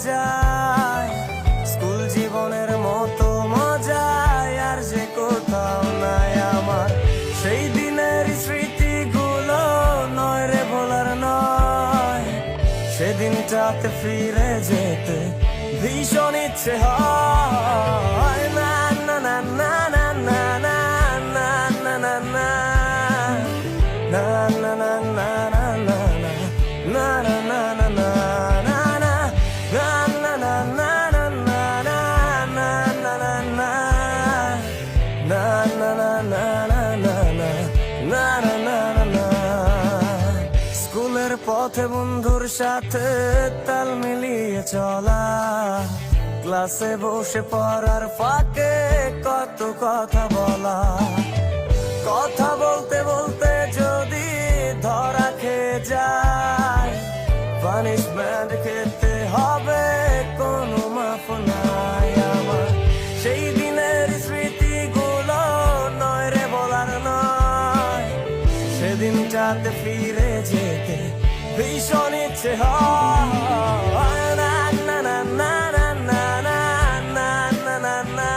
যায়। স্কুল জীবনের মতো মজায় আর যে কোথাও নাই আমার। সেই দিনের স্মৃতিগুলো নয় রে ভোলার নয়। সেদিনটাতে ফিরে যেতে ভীষণ ইচ্ছে হয়। না না না না না না না না না না না na na na na na na na na na na na na na na na na na na স্কুলের পথে বন্ধুর সাথে তাল মিলিয়ে চলা, ক্লাসে বসে পড়ার ফাঁকে কত কথা বলা। কথা বলতে বলতে যদি ধরা খেয়ে যায়, পানিশমেন্ট খেতে হবে, কোনো মাফ নাই আমার। সেই দিনের স্মৃতিগুলো নয় রে বলার নয়। সেদিনটাতে ফিরে যেতে ভীষণ ইচ্ছে হয়। না না না না না না না না না না